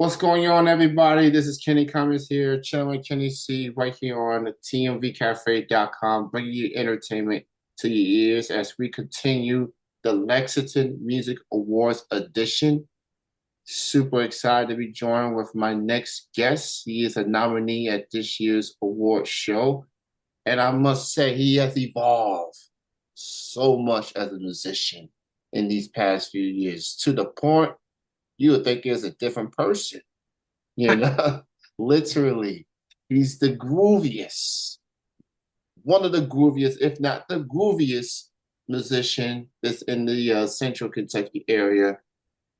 What's going on, everybody? This is Kenny Cummins here, chilling Kenny C right here on the TMVcafe.com, bringing you entertainment to your ears as we continue the Lexington Music Awards edition. Super excited to be joined with my next guest. He is a nominee at this year's award show, and I must say, he has evolved so much as a musician in these past few years to the point you would think he's a different person. You know, literally, he's the grooviest, one of the grooviest, if not the grooviest musician that's in the central Kentucky area.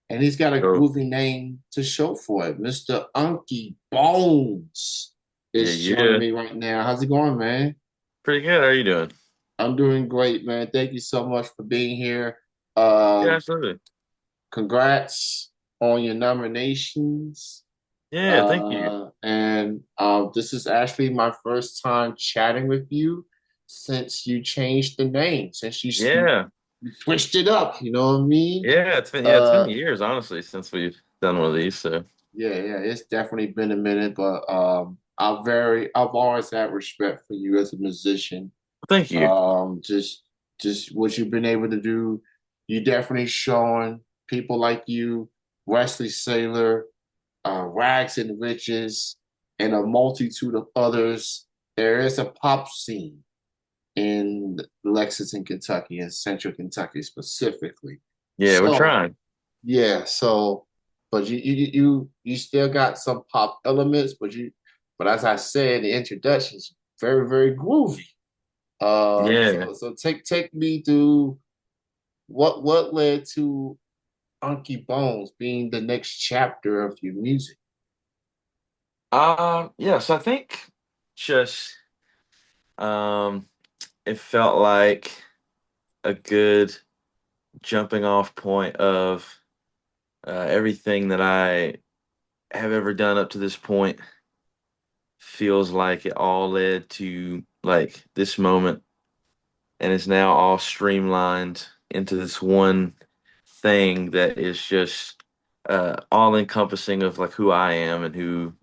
And he's got a Oh, groovy name to show for it. Mr. Unky Bones yeah, is joining yeah. me right now. How's it going, man? Pretty good. How are you doing? I'm doing great, man. Thank you so much for being here. Yeah, Um, absolutely. Congrats on your nominations. Yeah, thank you. And this is actually my first time chatting with you since you changed the name, since Yeah, you switched it up. You know what I mean? it's been Uh, years, honestly, since we've done one of these. So yeah, it's definitely been a minute, but I've always had respect for you as a musician. thank you. Um, just just what you've been able to do, you definitely showing people like you, Wesley Saylor, Rags and Riches, and a multitude of others. There is a pop scene in Lexington, Kentucky, and Central Kentucky specifically. Yeah, we're So trying. yeah, but you still got some pop elements, but as I said, the introduction's very groovy. Yeah. So take me through what led to Unky Bones being the next chapter of your music. Yeah. So I think just um, it felt like a good jumping off point of everything that I have ever done up to this point. Feels like it all led to like this moment and is now all streamlined into this one thing that is just all encompassing of like who I am and who,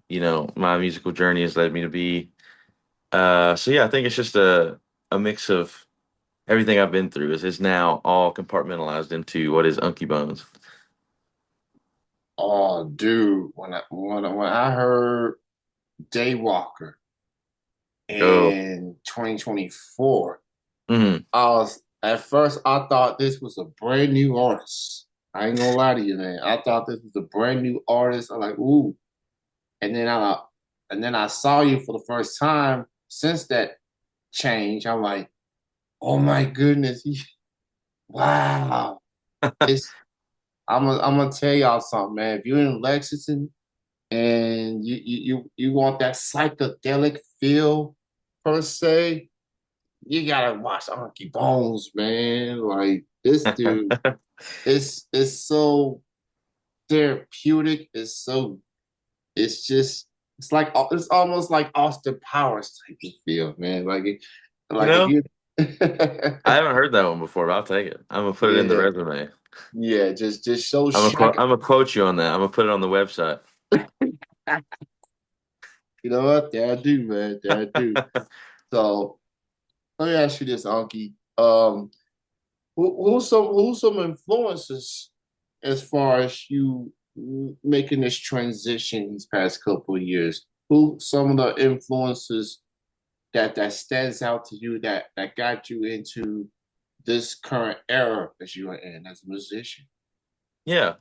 my musical journey has led me to be. So yeah, I think it's just a mix of everything I've been through is now all compartmentalized into what is Unky Bones. Oh, dude, when I heard Daywalker Oh. in 2024, Mhm. I was at first I thought this was a brand new artist. I ain't gonna lie to you, man. I thought this was a brand new artist. I'm like, ooh. And then I saw you for the first time since that change. I'm like, oh my goodness, wow. It's I'm gonna tell y'all something, man. If you're in Lexington and you want that psychedelic feel per se, you gotta watch Unky Bones, man. Like this dude, it's so therapeutic. It's just it's almost like Austin Powers type of feel, man. You Like if know, you I haven't heard that one before, but I'll take it. I'm gonna put it in the yeah resume. just so I'm gonna quote you on that. I'm gonna put it on the website. you know what? There I do, man. There I do. So let me ask you this, Anki. Who's some influences as far as you making this transition these past couple of years? Who some of the influences that stands out to you that got you into this current era that you are in as a musician? Yeah.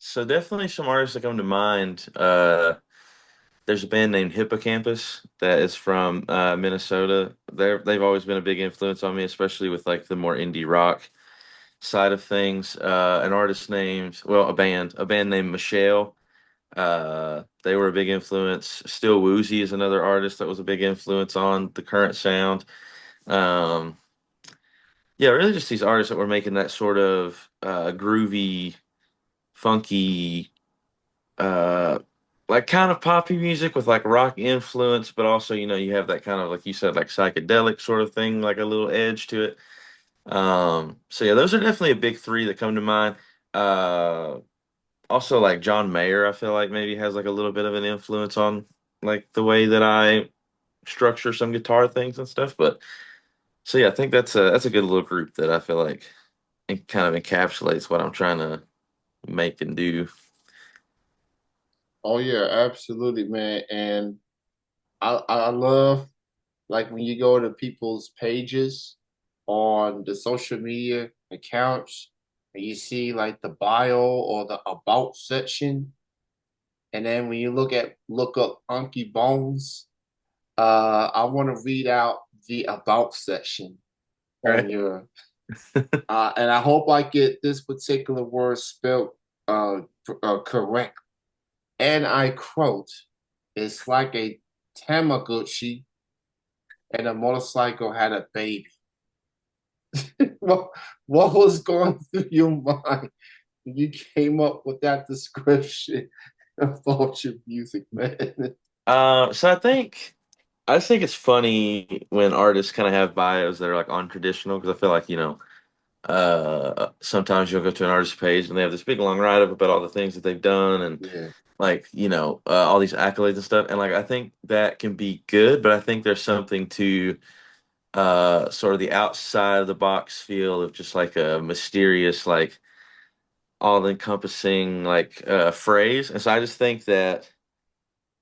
So definitely some artists that come to mind. There's a band named Hippocampus that is from Minnesota. They've always been a big influence on me, especially with like the more indie rock side of things. An artist named, well, a band named Michelle. They were a big influence. Still Woozy is another artist that was a big influence on the current sound. Um, yeah, really just these artists that were making that sort of groovy, funky, uh, like kind of poppy music with like rock influence, but also, you have that kind of, like you said, like psychedelic sort of thing, like a little edge to it. So yeah, those are definitely a big three that come to mind. Uh, also like John Mayer, I feel like maybe has like a little bit of an influence on like the way that I structure some guitar things and stuff. But so yeah, I think that's a good little group that I feel like it kind of encapsulates what I'm trying to make and do. Oh yeah, absolutely, man. And I love like when you go to people's pages on the social media accounts and you see like the bio or the about section. And then when you look up Unky Bones, I want to read out the about section on Right. your and I hope I get this particular word spelled correct. And I quote, it's like a Tamagotchi and a motorcycle had a baby. what, what was going through your mind when you came up with that description about your music, man? So I just think it's funny when artists kind of have bios that are like untraditional because I feel like, sometimes you'll go to an artist page and they have this big long write up about all the things that they've done and Yeah, like, all these accolades and stuff. And like I think that can be good, but I think there's something to sort of the outside of the box feel of just like a mysterious, like all encompassing like phrase. And so I just think that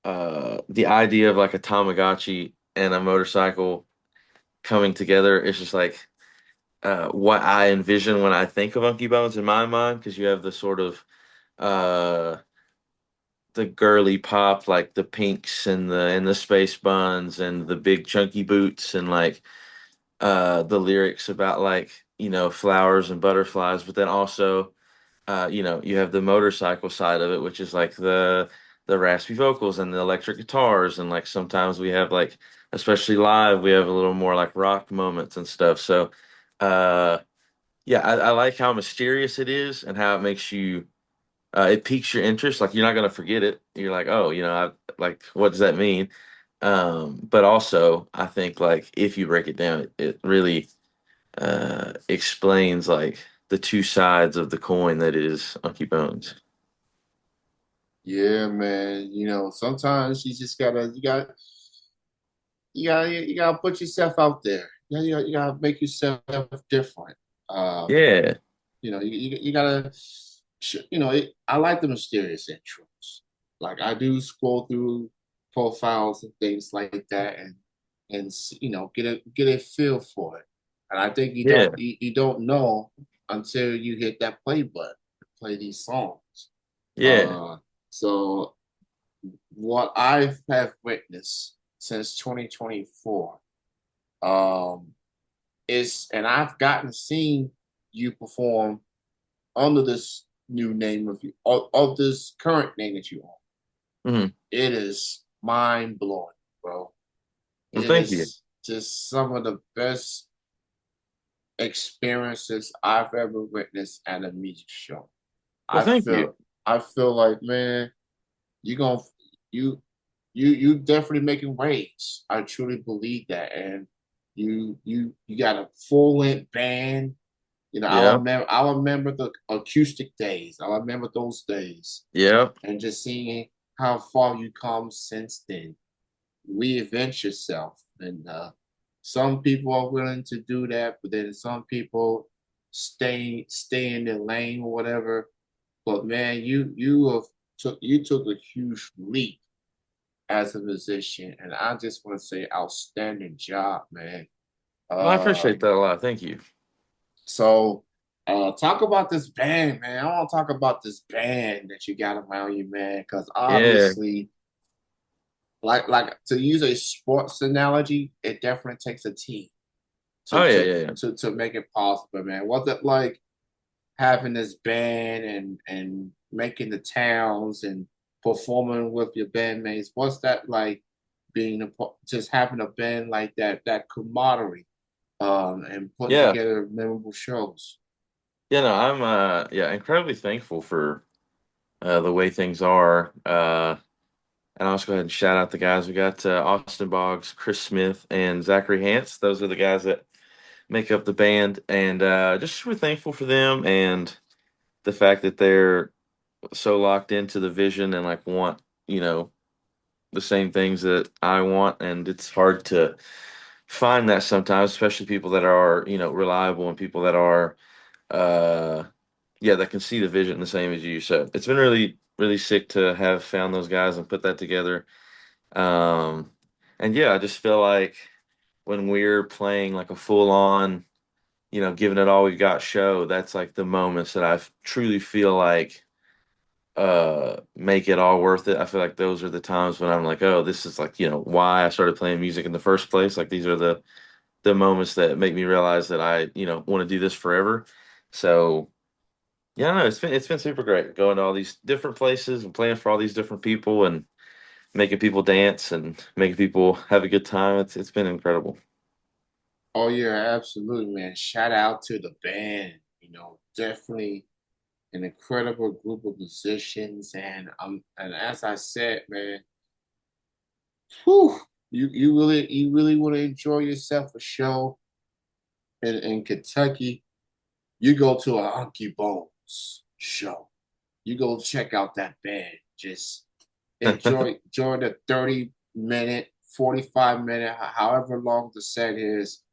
the idea of like a Tamagotchi and a motorcycle coming together is just like what I envision when I think of Unky Bones in my mind, because you have the sort of uh, the girly pop, like the pinks and the space buns and the big chunky boots and like the lyrics about like flowers and butterflies, but then also you have the motorcycle side of it, which is like the raspy vocals and the electric guitars, and like sometimes we have like, especially live, we have a little more like rock moments and stuff. So, uh, yeah, I like how mysterious it is and how it makes you, it piques your interest. Like you're not gonna forget it. You're like, oh, like what does that mean? But also, I think like if you break it down, it really explains like the two sides of the coin that is Unky Bones. yeah, man. Sometimes you gotta put yourself out there. You gotta make yourself different. Um, Yeah, you gotta, I like the mysterious intros. Like I do scroll through profiles and things like that, and get a feel for it. And I think yeah, you don't know until you hit that play button, play these songs. yeah. Uh, so what I have witnessed since 2024, um, and I've gotten seen you perform under this new name of this current name that you own. Hmm. It is mind blowing, bro. Well, It thank you. is just some of the best experiences I've ever witnessed at a music show. Well, I thank you. feel I feel like, man, you gonna you you definitely making waves. I truly believe that. And you got a full length band. Yeah, I remember the acoustic days. I remember those days. yeah, And just seeing how far you come since then. Reinvent yourself. And some people are willing to do that, but then some people stay in their lane or whatever. But man, you took a huge leap as a musician, and I just want to say outstanding job, man. well, I Uh, appreciate that a lot. Thank you. so talk about this band, man. I want to talk about this band that you got around you, man, because Yeah. obviously, like to use a sports analogy, it definitely takes a team to Oh yeah, to yeah, yeah. to make it possible, man. What's it like having this band and making the towns and performing with your bandmates? What's that like being just having a band like that camaraderie and putting Yeah, together memorable shows? yeah. No, I'm yeah, incredibly thankful for the way things are. And I'll also go ahead and shout out the guys. We got Austin Boggs, Chris Smith, and Zachary Hance. Those are the guys that make up the band, and just we're thankful for them and the fact that they're so locked into the vision and like want, you know, the same things that I want, and it's hard to find that sometimes, especially people that are, you know, reliable and people that are uh yeah, that can see the vision the same as you. So it's been really, really sick to have found those guys and put that together. Um and yeah, I just feel like when we're playing like a full on, you know, giving it all we've got show, that's like the moments that I truly feel like make it all worth it. I feel like those are the times when I'm like, oh, this is like, you know, why I started playing music in the first place. Like these are the moments that make me realize that I, you know, want to do this forever. So yeah, no, it's been super great going to all these different places and playing for all these different people and making people dance and making people have a good time. It's been incredible. Oh yeah, absolutely, man. Shout out to the band. Definitely an incredible group of musicians, and as I said, man, whew, you really want to enjoy yourself a show in Kentucky. You go to a Unky Bones show. You go check out that band. Just enjoy the 30-minute, 45-minute, however long the set is.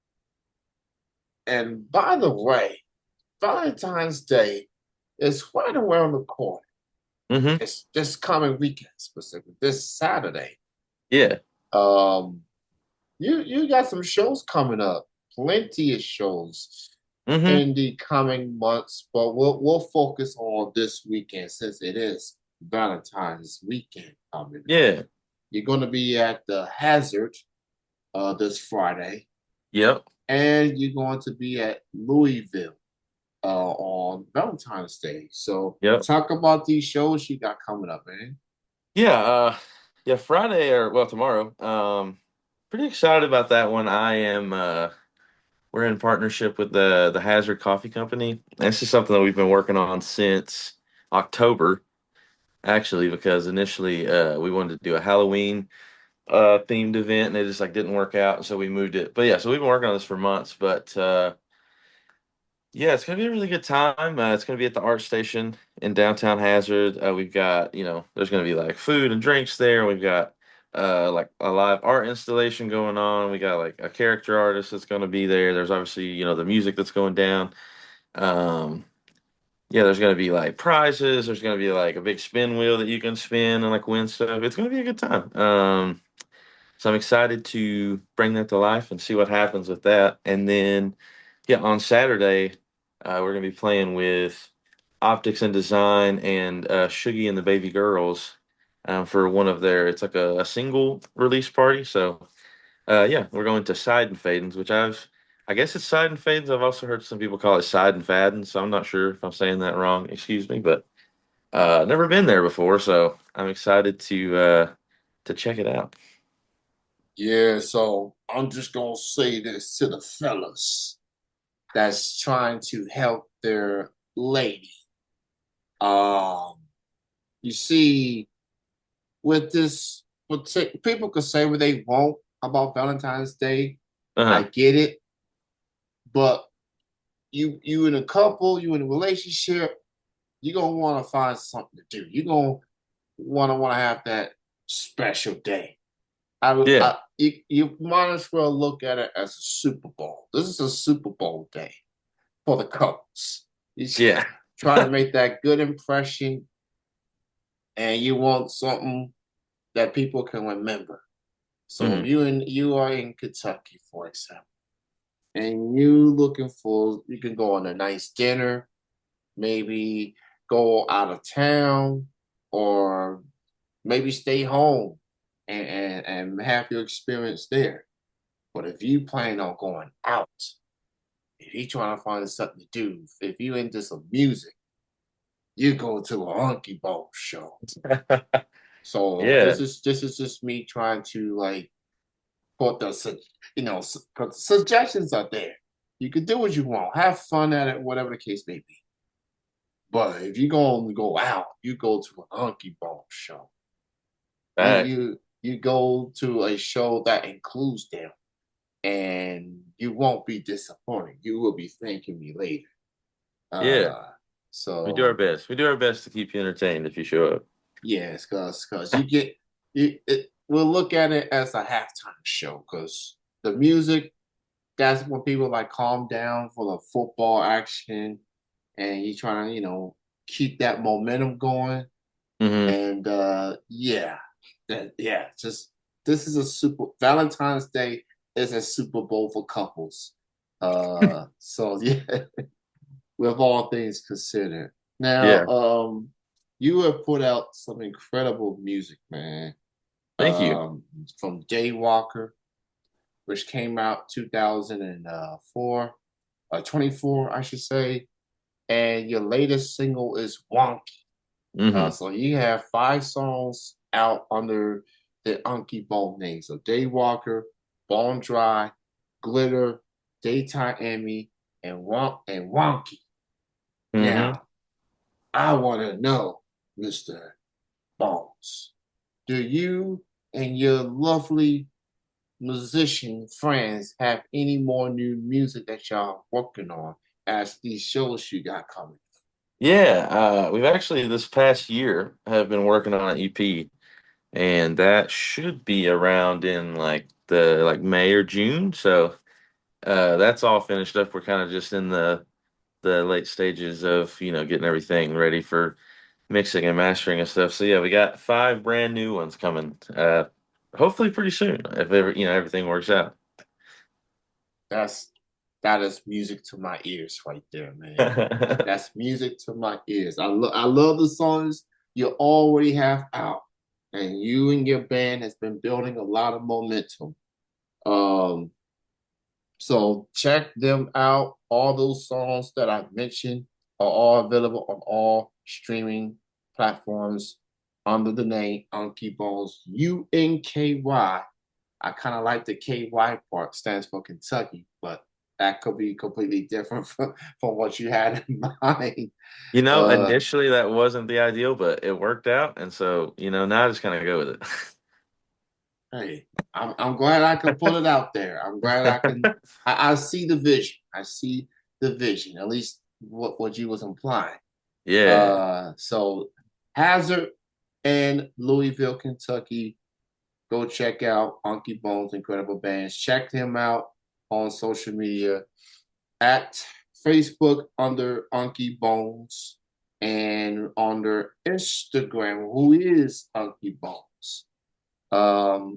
And by the way, Valentine's Day is right around the corner. Hmm. It's this coming weekend, specifically this Saturday. Yeah. Um, you got some shows coming up, plenty of shows Hmm. in the coming months, but we'll focus on this weekend since it is Valentine's weekend coming up. Yeah. You're going to be at the Hazard this Friday, Yep. and you're going to be at Louisville on Valentine's Day. So Yep. talk about these shows you got coming up, man. Yeah, yeah, Friday or well tomorrow. Pretty excited about that one. I am we're in partnership with the Hazard Coffee Company. This is something that we've been working on since October, actually, because initially we wanted to do a Halloween themed event and it just like didn't work out, so we moved it. But yeah, so we've been working on this for months, but yeah, it's gonna be a really good time. It's gonna be at the Art Station in downtown Hazard. We've got, you know, there's gonna be like food and drinks there. We've got like a live art installation going on. We got like a character artist that's gonna be there. There's obviously, you know, the music that's going down. Um, yeah, there's gonna be like prizes. There's gonna be like a big spin wheel that you can spin and like win stuff. It's gonna be a good time. So I'm excited to bring that to life and see what happens with that. And then, yeah, on Saturday, we're gonna be playing with Optics and Design and Shuggy and the Baby Girls for one of their. It's like a single release party. So yeah, we're going to Side and Fadens, which I guess it's Side and Fadens. I've also heard some people call it Side and Faddens, so I'm not sure if I'm saying that wrong. Excuse me, but never been there before, so I'm excited to check it out. Yeah, so I'm just gonna say this to the fellas that's trying to help their lady. Um, you see, with this, people could say what they want about Valentine's Day. I Uh-huh. get it, but you in a couple, you in a relationship, you're gonna want to find something to do. You're gonna want to have that special day. Yeah. You might as well look at it as a Super Bowl. This is a Super Bowl day for the couples. You Yeah. try to make that good impression, and you want something that people can remember. So Hmm. you are in Kentucky, for example, and you can go on a nice dinner, maybe go out of town, or maybe stay home and have your experience there. But if you plan on going out, if you trying to find something to do, if you into some music, you go to a Unky Bones show. So Yeah. this is just me trying to like put suggestions are there. You can do what you want, have fun at it, whatever the case may be. But if you're gonna go out, you go to an Unky Bones show. You Back. you you go to a show that includes them, and you won't be disappointed. You will be thanking me later. Yeah. Uh, We do our So best. We do our best to keep you entertained if you show up. yes, cause you get we'll look at it as a halftime show because the music that's when people like calm down for the football action and you trying to keep that momentum going Hmm. and yeah just this is a super Valentine's Day is a Super Bowl for couples so yeah with all things considered. Now, Yeah. you have put out some incredible music, man. Thank you. From Daywalker, which came out 2004, 24, I should say, and your latest single is Wonky. Hmm. So you have 5 songs out under the Unky Bone name. So Daywalker, Bone Dry, Glitter, Daytime Emmy, and Wonky. Hmm. Now, I want to know, Mr. Bones, do you and your lovely musician friends have any more new music that y'all working on as these shows you got coming? Yeah, we've actually this past year have been working on an EP, and that should be around in like May or June. So that's all finished up. We're kind of just in the late stages of getting everything ready for mixing and mastering and stuff. So yeah, we got 5 brand new ones coming. Hopefully pretty soon if everything works out. That's that is music to my ears right there, man. That's music to my ears. I love the songs you already have out, and you and your band has been building a lot of momentum. Um, So check them out. All those songs that I mentioned are all available on all streaming platforms under the name Unky Bones. UNKY. I kind of like the KY part, stands for Kentucky, but that could be completely different from what you had in mind. Uh, Initially that wasn't the ideal, but it worked out, and so now I just kind of go with hey, I'm glad I can put it out there. I'm glad I can. it. I see the vision. I see the vision. At least what you was implying. Yeah. So Hazard and Louisville, Kentucky. Go check out Unky Bones Incredible Bands. Check him out on social media at Facebook under Unky Bones and under Instagram, who is Unky Bones.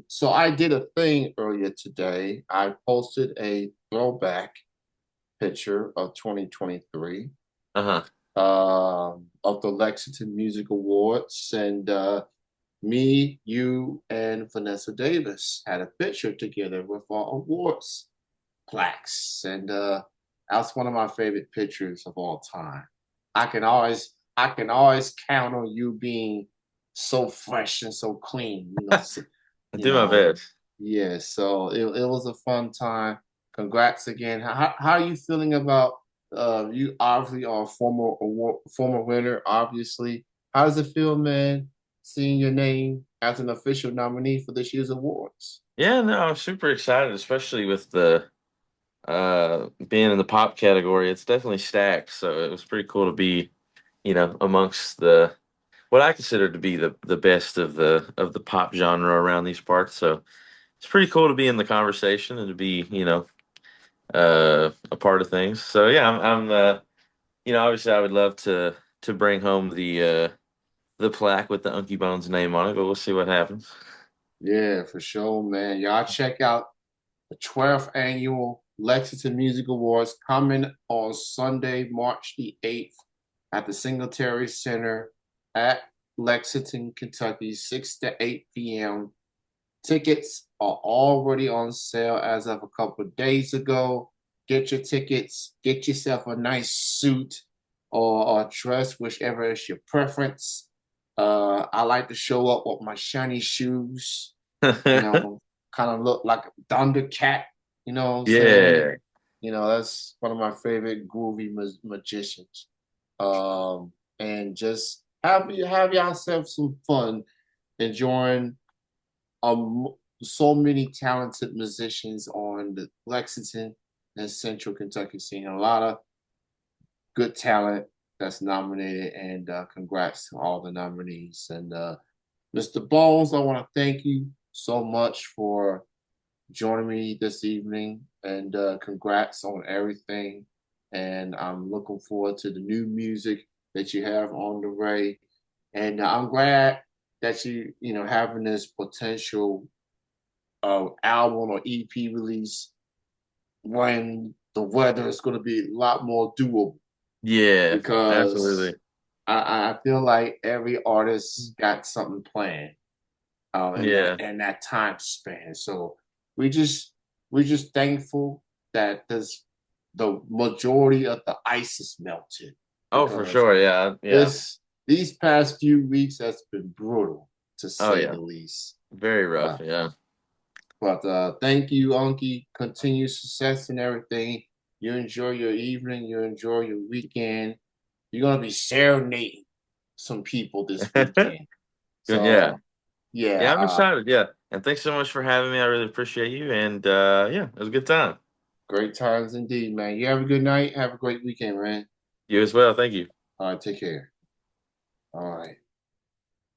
So I did a thing earlier today. I posted a throwback picture of 2023 Uh-huh. of the Lexington Music Awards, and me, you, and Vanessa Davis had a picture together with our awards plaques, and that's one of my favorite pictures of all time. I can always count on you being so fresh and so clean. I You do my know, best. yeah. So it was a fun time. Congrats again. How are you feeling about you obviously are a former winner, obviously. How does it feel, man, seeing your name as an official nominee for this year's awards? Yeah, no, I'm super excited, especially with the being in the pop category. It's definitely stacked, so it was pretty cool to be, amongst the what I consider to be the best of the pop genre around these parts. So it's pretty cool to be in the conversation and to be, a part of things. So yeah, I'm obviously I would love to bring home the plaque with the Unky Bones name on it, but we'll see what happens. Yeah, for sure, man. Y'all check out the 12th annual Lexington Music Awards coming on Sunday, March the 8th at the Singletary Center at Lexington, Kentucky, 6 to 8 p.m. Tickets are already on sale as of a couple of days ago. Get your tickets, get yourself a nice suit or dress, whichever is your preference. I like to show up with my shiny shoes, you know, kind of look like a Thundercat, you know what I'm saying? Yeah. That's one of my favorite groovy magicians. And just have yourself some fun enjoying um so many talented musicians on the Lexington and Central Kentucky scene. A lot of good talent. that's nominated, and congrats to all the nominees. And Mr. Bones, I want to thank you so much for joining me this evening, and congrats on everything. And I'm looking forward to the new music that you have on the way. And I'm glad that you having this potential album or EP release when the weather is going to be a lot more doable Yeah, because absolutely. I feel like every artist got something planned in that Yeah. time span. So we just we're just thankful that this the majority of the ice is melted Oh, for because sure. Yeah. Yeah. this these past few weeks has been brutal to Oh, say yeah. the least. Very Uh, rough. Yeah. but thank you, Unky. Continue success and everything. You enjoy your evening. You enjoy your weekend. You're gonna be serenading some people this weekend. Yeah. So yeah, Yeah, I'm excited. Yeah. And thanks so much for having me. I really appreciate you. And yeah, it was a good time. great times indeed, man. You have a good night. Have a great weekend, man. You as well. Thank you. All right, take care. All right.